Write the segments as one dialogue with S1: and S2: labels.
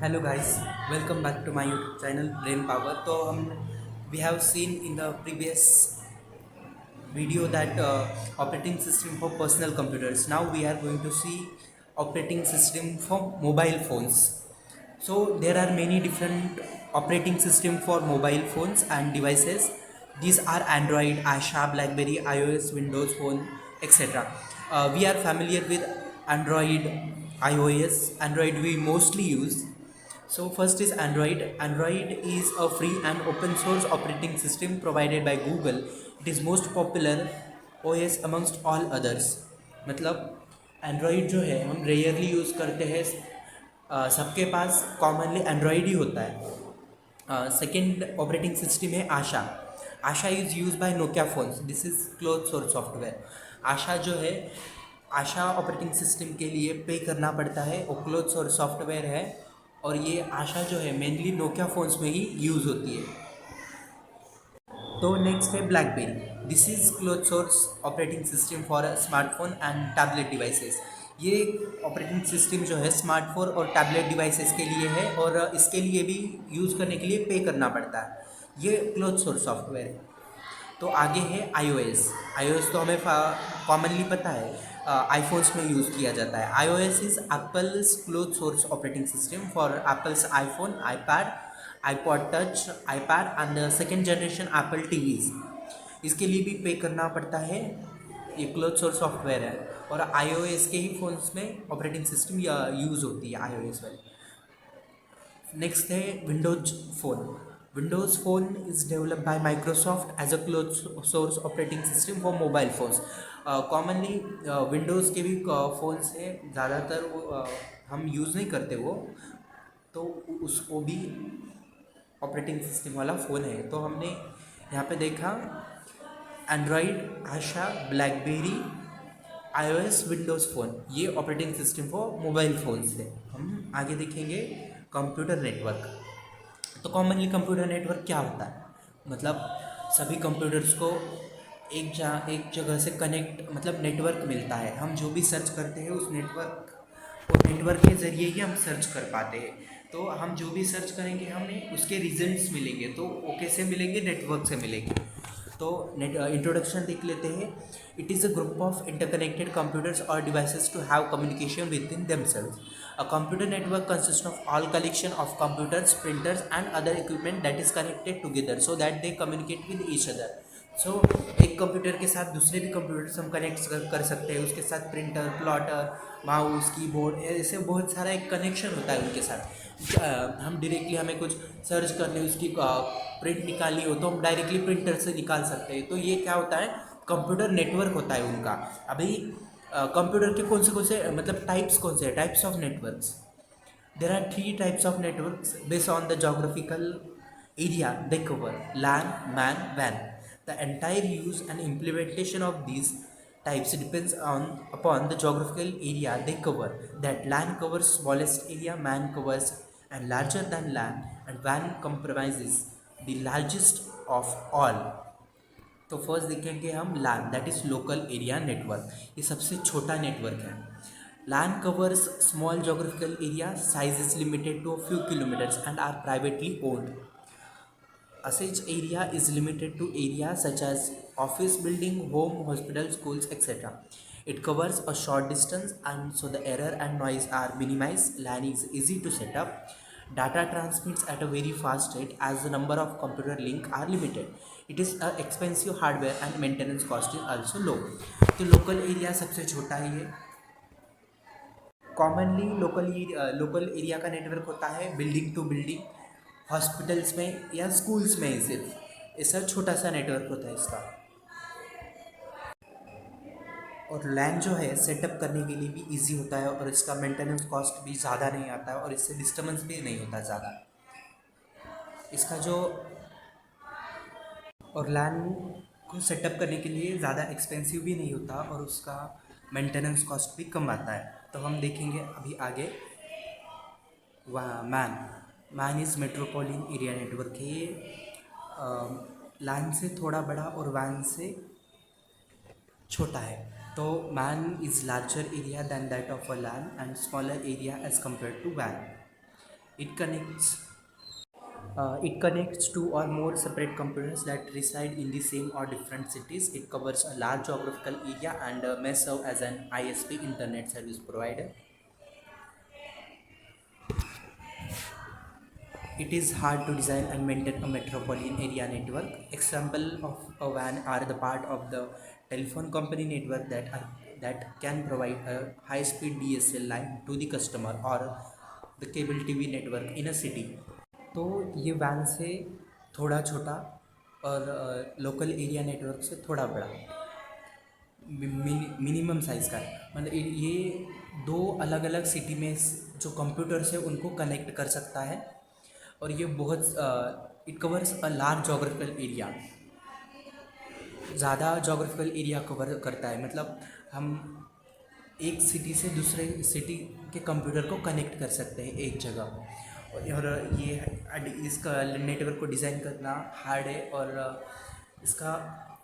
S1: Hello guys, welcome back to my YouTube channel Brain Power. तो हम we have seen in the previous video that operating system for personal computers. Now we are going to see operating system for mobile phones. So there are many different operating system for mobile phones and devices. These are Android, Asha, BlackBerry, iOS, Windows Phone, etc. We are familiar with Android, iOS. Android we mostly use. So first is Android. Android is a free and open source operating system provided by Google. It is most popular OS amongst all others. मतलब Android जो है हम rarely use करते हैं, सबके पास commonly Android ही होता है। Second operating system है Asha. Asha is use by Nokia phones. This is close source software. Asha जो है, आशा ऑपरेटिंग सिस्टम के लिए पे करना पड़ता है और क्लोज सोर्स सॉफ्टवेयर है। और ये आशा जो है मेनली नोकिया फ़ोन्स में ही यूज़ होती है। तो नेक्स्ट है blackberry. This is close source operating system for smartphone and tablet devices. ये ऑपरेटिंग सिस्टम जो है स्मार्टफोन और टैबलेट डिवाइसेस के लिए है और इसके लिए भी यूज़ करने के लिए पे करना पड़ता है। ये क्लोज सोर्स सॉफ्टवेयर है। तो आगे है iOS। iOS तो हमें कॉमनली पता है, आईफोन्स में यूज़ किया जाता है। iOS is apples close source operating system for apples iPhone, iPad, iPod touch, iPad and second generation Apple TVs. इसके लिए भी पे करना पड़ता है। ये क्लोज सोर्स सॉफ्टवेयर है और iOS के ही फ़ोन्स में ऑपरेटिंग सिस्टम या यूज़ होती है iOS वाली। नेक्स्ट है Windows phone. Windows phone is developed by Microsoft as a close source operating system for mobile phones. Commonly Windows के भी फ़ोन्स हैं, ज़्यादातर वो हम यूज़ नहीं करते वो, तो उसको भी ऑपरेटिंग सिस्टम वाला फ़ोन है। तो हमने यहाँ पे देखा एंड्रॉयड, आशा, ब्लैकबेरी, iOS, विंडोज़ फ़ोन, ये operating system for mobile phones है। हम आगे देखेंगे कंप्यूटर नेटवर्क। तो कॉमनली कंप्यूटर नेटवर्क क्या होता है? मतलब सभी कंप्यूटर्स को एक जगह से कनेक्ट, मतलब नेटवर्क मिलता है। हम जो भी सर्च करते हैं उस नेटवर्क के ज़रिए ही हम सर्च कर पाते हैं। तो हम जो भी सर्च करेंगे हमें उसके रिजल्ट्स मिलेंगे। तो वो कैसे मिलेंगे? नेटवर्क से मिलेंगे। तो इंट्रोडक्शन देख लेते हैं। It is a group of interconnected computers और devices to have communication with in themselves. A computer network consists of all collection of computers, printers and other equipment that is connected together so that they communicate with each other. So एक computer के साथ दूसरे भी computers हम connect कर सकते हैं। उसके साथ प्रिंटर, प्लॉटर, माउस, कीबोर्ड, ऐसे बहुत सारा एक कनेक्शन होता है उनके साथ। हम डायरेक्टली हमें कुछ सर्च करने उसकी प्रिंट निकालनी हो तो हम डायरेक्टली प्रिंटर से निकाल सकते हैं। तो ये क्या होता है? कंप्यूटर नेटवर्क होता है उनका। अभी कंप्यूटर के कौन से मतलब टाइप्स कौन से हैं? Types of networks, there are three types of networks based on the geographical area they cover: LAN, MAN, WAN. The entire use and implementation of these types depends on upon the geographical area they cover. That LAN covers smallest area, MAN covers and larger than LAN, and WAN comprises the largest of all. तो first देखेंगे हम LAN, that is local area network. ये सबसे छोटा network है। LAN covers small geographical area, size is limited to a few kilometres and are privately owned. A such area is limited to areas such as office building, home, hospital, schools, etc. It covers a short distance and so the error and noise are minimized. LAN is easy to set up. Data transmits at a very fast rate as the number of computer link are limited. It is a expensive hardware and maintenance cost is also low. तो local area सबसे छोटा ही है। Commonly local area का network होता है building to building, hospitals में या schools में ही सिर्फ ऐसा छोटा सा नेटवर्क होता है इसका। और लैन जो है सेटअप करने के लिए भी इजी होता है और इसका मेंटेनेंस कॉस्ट भी ज़्यादा नहीं आता है और इससे डिस्टर्बेंस भी नहीं होता ज़्यादा इसका जो। और लैन को सेटअप करने के लिए ज़्यादा एक्सपेंसिव भी नहीं होता और उसका मेंटेनेंस कॉस्ट भी कम आता है। तो हम देखेंगे अभी आगे। वहाँ man is metropolitan area network है। ये लैन से थोड़ा बड़ा और वैन से छोटा है। तो MAN is larger area than that of a LAN and smaller area as compared to वैन। It connects it connects two or more separate computers that reside in the same or different cities. It covers a large geographical area and may serve as an ISP, internet service provider. It is hard to design and maintain a metropolitan area network. Example of a WAN are the part of the telephone company network that can provide a high-speed DSL line to the customer, or the cable TV network in a city. तो ये WAN से थोड़ा छोटा और local area network से थोड़ा बड़ा minimum size का है। मतलब ये दो अलग अलग सिटी में जो कंप्यूटर्स है उनको कनेक्ट कर सकता है। और ये बहुत it covers a large geographical area, ज़्यादा जोग्राफिकल एरिया कवर करता है। मतलब हम एक सिटी से दूसरे सिटी के कंप्यूटर को कनेक्ट कर सकते हैं एक जगह। और ये इसका नेटवर्क को डिज़ाइन करना हार्ड है, और इसका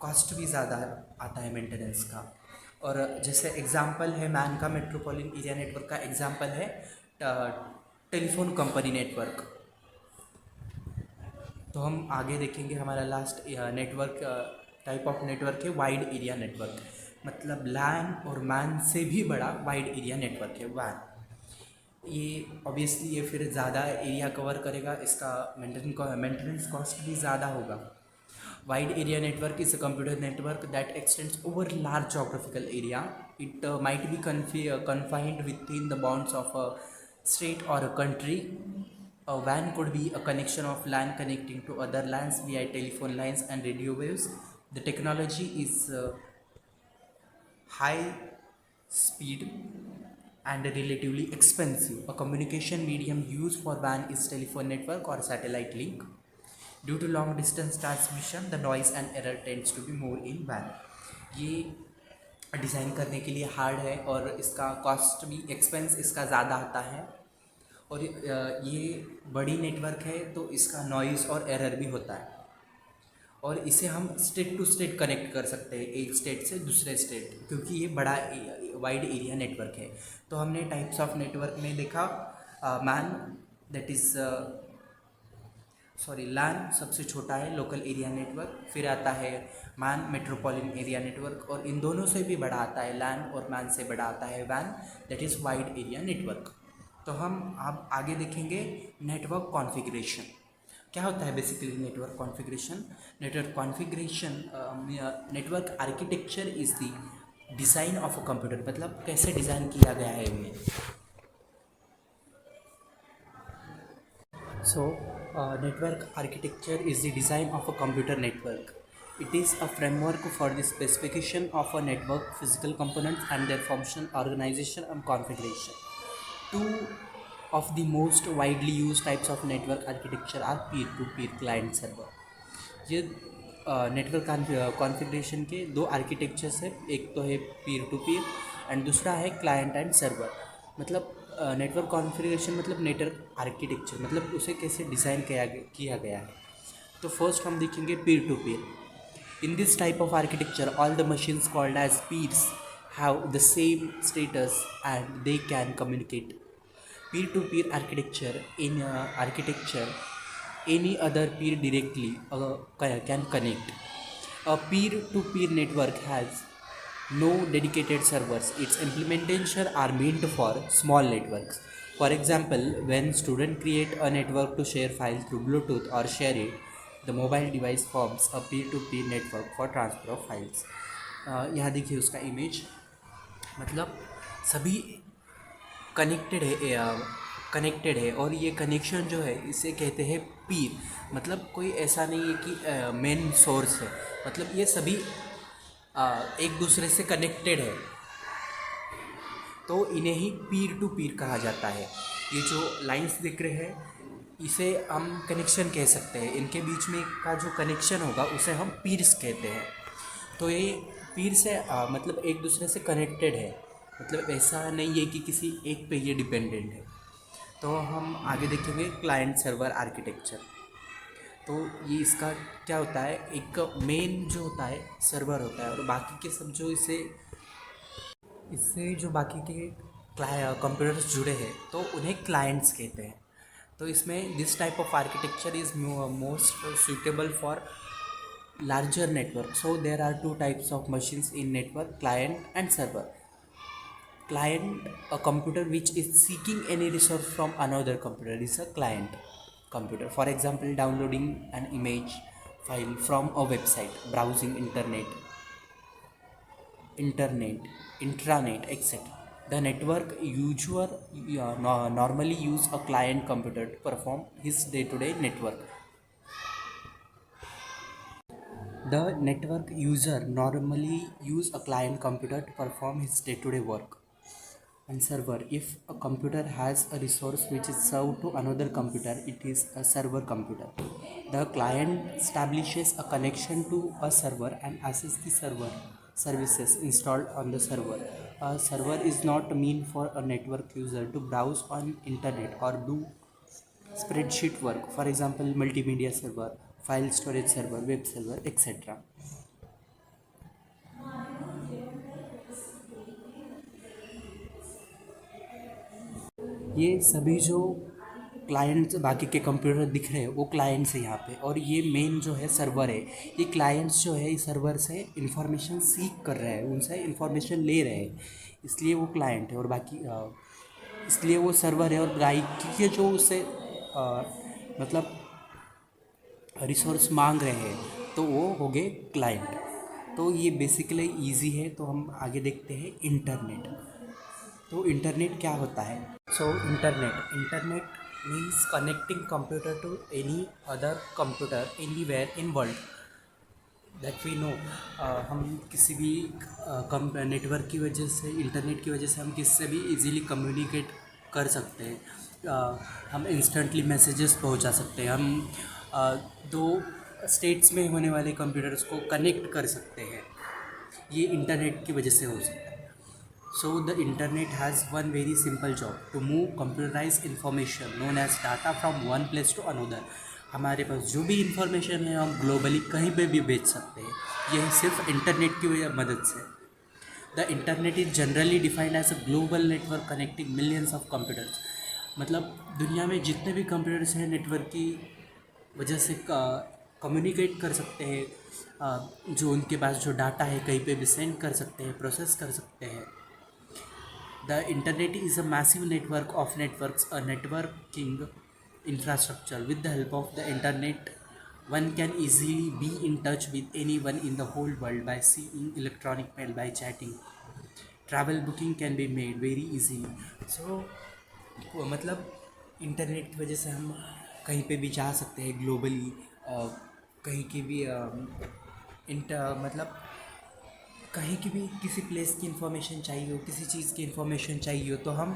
S1: कॉस्ट भी ज़्यादा आता है मेंटेनेंस का। और जैसे एग्जांपल है मैन का मेट्रोपॉलिटन एरिया नेटवर्क का एग्जांपल है टेलीफोन कंपनी नेटवर्क। तो हम आगे देखेंगे हमारा last network type of network है वाइड एरिया नेटवर्क। मतलब लैन और मैन से भी बड़ा वाइड एरिया नेटवर्क है वैन। ये ऑब्वियसली ये फिर ज़्यादा एरिया कवर करेगा, इसका मेंटेनेंस कॉस्ट भी ज़्यादा होगा। Wide area network is a computer network that x tends over large geographical area. It might be confined within the bounds of a state or a country. A WAN could be a connection of LAN connecting to other LANs via telephone lines and radio waves. The technology is high speed and relatively expensive. A communication medium used for WAN is telephone network or satellite link. Due to long distance transmission, the noise and error tends to be more in WAN. ये design करने के लिए hard है और इसका cost भी expense इसका ज़्यादा आता है। और ये बड़ी नेटवर्क है तो इसका नॉइज़ और एरर भी होता है। और इसे हम स्टेट टू स्टेट कनेक्ट कर सकते हैं, एक स्टेट से दूसरे स्टेट, क्योंकि ये बड़ा वाइड एरिया नेटवर्क है। तो हमने टाइप्स ऑफ नेटवर्क में देखा मैन दैट इज़ लैन सबसे छोटा है लोकल एरिया नेटवर्क, फिर आता है मैन मेट्रोपॉलिटन एरिया नेटवर्क, और इन दोनों से भी बड़ा आता है लैन, और मैन से बड़ा आता है वैन that is wide area network. तो हम अब आगे देखेंगे नेटवर्क कॉन्फ़िगरेशन। क्या होता है basically network configuration? Network configuration network architecture is the design of a computer. मतलब कैसे डिज़ाइन किया गया है इनमें। So, network architecture is the design of a computer network. It is a framework for the specification of a network, physical components and their function, organization and configuration. Two of the most widely used types of network architecture are peer-to-peer client server. ये network configuration के दो architectures है, एक तो है पीर to Pir and दूसरा है client and server. मतलब नेटवर्क कॉन्फ़िगरेशन मतलब नेटवर्क आर्किटेक्चर, मतलब उसे कैसे डिज़ाइन किया गया है। तो फर्स्ट हम देखेंगे peer to peer. In this type of architecture all the machines called as peers have the same status and they can communicate. Peer-to-peer architecture in architecture, any other peer directly can connect. A peer-to-peer network has no dedicated servers. Its implementation are meant for small networks. For example, when students create a network to share files through Bluetooth or share it, the mobile device forms a peer-to-peer network for transfer of files. यहाँ देखिए उसका image. मतलब सभी connected है और ये connection जो है इसे कहते हैं पीर। मतलब कोई ऐसा नहीं है कि मेन सोर्स है, मतलब ये सभी एक दूसरे से कनेक्टेड है, तो इन्हें ही पीर टू पीर कहा जाता है। ये जो लाइंस दिख रहे हैं इसे हम कनेक्शन कह सकते हैं, इनके बीच में का जो कनेक्शन होगा उसे हम पीर्स कहते हैं। तो ये पीर से मतलब एक दूसरे से कनेक्टेड है, मतलब ऐसा नहीं है कि किसी एक पे ये डिपेंडेंट है। तो हम आगे देखेंगे क्लाइंट सर्वर आर्किटेक्चर। तो ये इसका क्या होता है, एक मेन जो होता है सर्वर होता है, और बाकी के सब जो इससे जो बाकी के कंप्यूटर्स जुड़े हैं तो उन्हें क्लाइंट्स कहते हैं। तो इसमें this type of architecture is most suitable for larger network. So there are two types of machines in network: client and server. Client, a computer which is seeking any resource from another computer, is a client computer. For example, downloading an image file from a website, browsing internet, intranet, etc. The network user normally use a client computer to perform his day-to-day network. The network user normally use a client computer to perform his day-to-day work. And server, if a computer has a resource which is served to another computer, it is a server computer. The client establishes a connection to a server and access the server services installed on the server. A server is not meant for a network user to browse on internet or do spreadsheet work. For example, multimedia server, file storage server, web server, etc. ये सभी जो clients बाकी के computer दिख रहे हैं वो clients है यहाँ पे, और ये मेन जो है सर्वर है, ये क्लाइंट्स जो है इस सर्वर से इंफॉर्मेशन सीख कर रहे हैं, उनसे इंफॉर्मेशन ले रहे हैं, इसलिए वो क्लाइंट है। और बाकी इसलिए वो सर्वर है, और बाकी के जो उससे मतलब रिसोर्स मांग रहे हैं तो वो हो गए क्लाइंट। तो ये बेसिकली इजी है। तो हम आगे देखते हैं इंटरनेट। तो इंटरनेट क्या होता है? So internet means connecting computer to any other computer anywhere in world that we know. हम किसी भी नेटवर्क की वजह से, इंटरनेट की वजह से हम किसी से भी इजीली कम्युनिकेट कर सकते हैं। हम इंस्टेंटली मैसेजेस पहुंचा सकते हैं। हम दो स्टेट्स में होने वाले कंप्यूटर्स को कनेक्ट कर सकते हैं। ये इंटरनेट की वजह से हो सकता है। So the internet has one very simple job: to move computerized information known as data from one place to another. हमारे पास जो भी इंफॉर्मेशन है हम ग्लोबली कहीं पे भी भेज सकते हैं, यह सिर्फ इंटरनेट की मदद से। The internet is generally defined as a global network connecting millions of computers. मतलब दुनिया में जितने भी कंप्यूटर्स हैं नेटवर्क की वजह से कम्युनिकेट कर सकते हैं। जो उनके पास जो डाटा है कहीं पे भी सेंड कर सकते हैं, प्रोसेस कर सकते हैं। The internet is a massive network of networks, a networking infrastructure. With the help of the internet, one can easily be in touch with anyone in the whole world by seeing electronic mail, by chatting. Travel booking can be made very easily. So मतलब internet की वजह से हम कहीं पे भी जा सकते हैं ग्लोबली। कहीं की भी मतलब कहीं की भी किसी प्लेस की इन्फॉर्मेशन चाहिए हो, किसी चीज़ की इन्फॉर्मेशन चाहिए हो, तो हम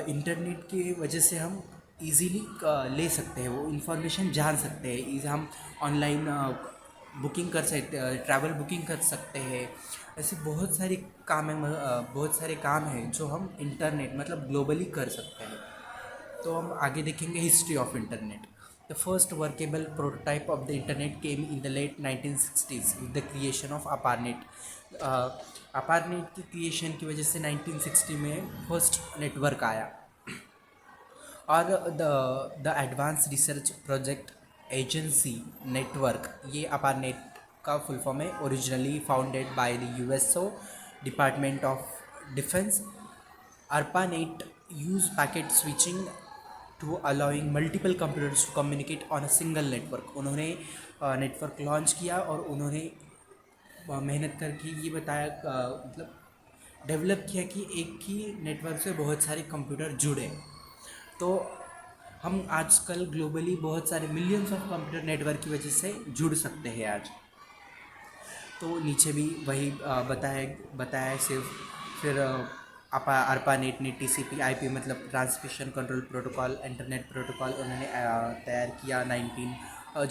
S1: इंटरनेट की वजह से हम इजीली ले सकते हैं, वो इन्फॉर्मेशन जान सकते हैं। हम ऑनलाइन बुकिंग कर सकते, ट्रैवल बुकिंग कर सकते हैं। ऐसे बहुत सारे काम है, बहुत सारे काम हैं जो हम इंटरनेट मतलब ग्लोबली कर सकते हैं। तो हम आगे देखेंगे history of internet. The first workable prototype of the internet came in the late 1960s with the creation of ARPANET. ARPANET की क्रिएशन की वजह से 1960 में फर्स्ट नेटवर्क आया। और the advance research project agency network, ये अपारनेट का फुल फॉर्म है। Originally founded by the USO department of defence, ARPANET use packet switching to allowing multiple computers to communicate on a single network। उन्होंने network launch किया और उन्होंने मेहनत करके ये बताया, मतलब डेवलप किया कि एक ही नेटवर्क से बहुत सारे कंप्यूटर जुड़े। तो हम आजकल ग्लोबली बहुत सारे मिलियंस ऑफ कंप्यूटर नेटवर्क की वजह से जुड़ सकते हैं आज। तो नीचे भी वही बताया सिर्फ। फिर ARPANET ने TCP IP मतलब transmission control protocol, internet protocol उन्होंने तैयार किया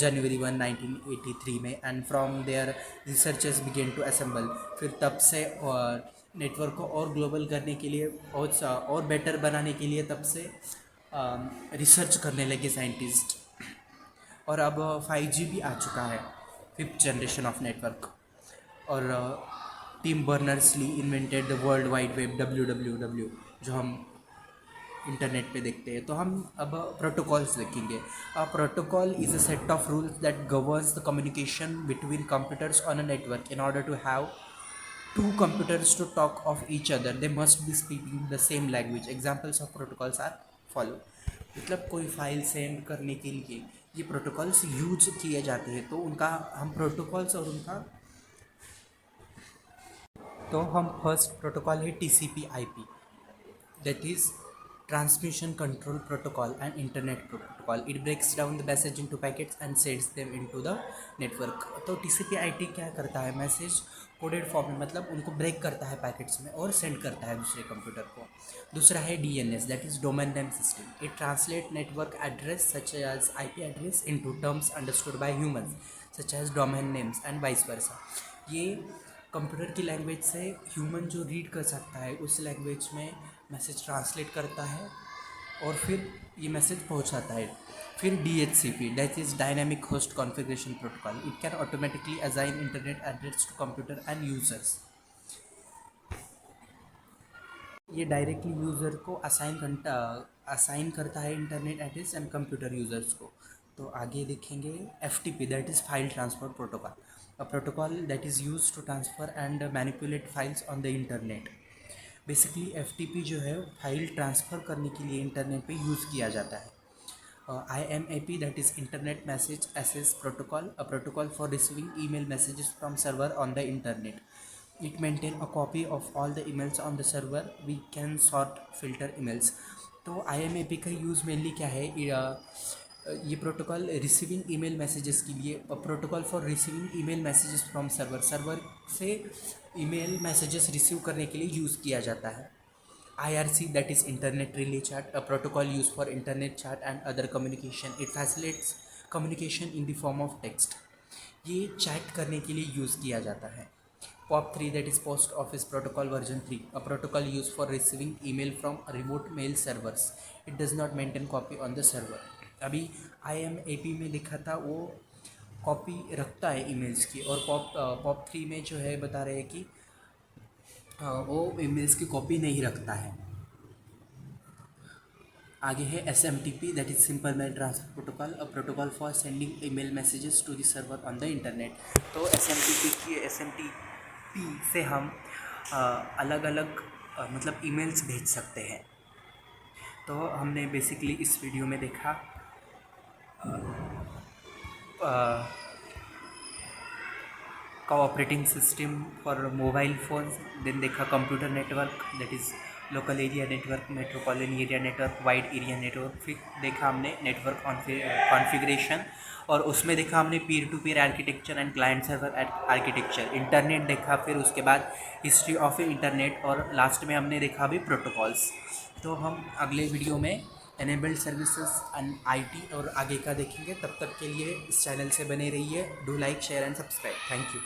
S1: जनवरी 1, 1983 में। And from there researchers began to assemble. फिर तब से नेटवर्क को और ग्लोबल करने के लिए और बेटर बनाने के लिए तब से रिसर्च करने लगे साइंटिस्ट। और अब 5G भी आ चुका है, 5th जनरेशन ऑफ नेटवर्क। और Tim Berners Lee invented the world wide web, WWW, जो हम इंटरनेट पे देखते हैं। तो हम अब प्रोटोकॉल्स देखेंगे। Protocol is a set of rules that governs the communication between computers on a network. In order to have two computers to talk of each other, they must be speaking the same language. Examples of protocols are follow। मतलब कोई file send करने के लिए ये protocols use किए जाते हैं, तो उनका हम प्रोटोकॉल्स और उनका, तो हम फर्स्ट प्रोटोकॉल है TCP/IP, that is transmission control protocol and internet protocol. It breaks down the message into packets and sends them into the network। तो TCP/IP क्या करता है, मैसेज कोडेड फॉर्म में, मतलब उनको ब्रेक करता है पैकेट्स में और सेंड करता है दूसरे कंप्यूटर को। दूसरा है DNS, that is domain name system. It translate network address such as IP address into terms understood by humans such as domain names and vice versa. ये कंप्यूटर की लैंग्वेज से ह्यूमन जो रीड कर सकता है उस लैंग्वेज में message translate करता है और फिर ये मैसेज पहुंचाता है। फिर DHCP, that is dynamic host configuration protocol. It can automatically assign internet address to computer and users. ये डायरेक्टली यूज़र को असाइन करता है internet address and computer users को। तो आगे देखेंगे FTP, that is file transfer protocol, a protocol that is use to transfer and manipulate files on the internet. Basically FTP जो है फाइल ट्रांसफ़र करने के लिए इंटरनेट पे यूज़ किया जाता है। IMAP, that is Internet Message Access Protocol, a protocol for receiving email messages from server on the internet. It maintain a copy of all the emails on the server. We can sort filter emails। तो IMAP का use mainly क्या है, ये protocol receiving email messages के लिए, protocol for receiving email messages from server, server से email messages receive करने के लिए यूज़ किया जाता है। IRC, that is Internet Relay Chat, a protocol used for internet chat and other communication. It facilitates communication in the form of text। ये chat करने के लिए यूज़ किया जाता है। POP3, that is Post Office Protocol version 3, a protocol used for receiving email from remote mail servers। It does not maintain copy on the server। अभी IMAP में लिखा था वो कॉपी रखता है ईमेल्स की, और POP3 में जो है बता रहे हैं कि वो ईमेल्स की कॉपी नहीं रखता है। आगे है SMTP, that is simple mail transfer protocol, a protocol for sending email messages to the server on the internet. तो SMTP से हम अलग अलग मतलब ईमेल्स भेज सकते हैं। तो हमने बेसिकली इस वीडियो में देखा का operating system for mobile phones, then देखा computer network, that is local area network, metropolitan area network, wide area network. फिर देखा हमने नेटवर्क कॉन्फ़िगरेशन, और उसमें देखा हमने peer to peer architecture and client server architecture. Internet देखा, फिर उसके बाद हिस्ट्री ऑफ इंटरनेट, और लास्ट में हमने देखा अभी प्रोटोकॉल्स। तो हम अगले वीडियो में एनेबल्ड सर्विसेज एंड IT और आगे का देखेंगे। तब तक के लिए इस चैनल से बने रहिए। Do like, share and subscribe. Thank you.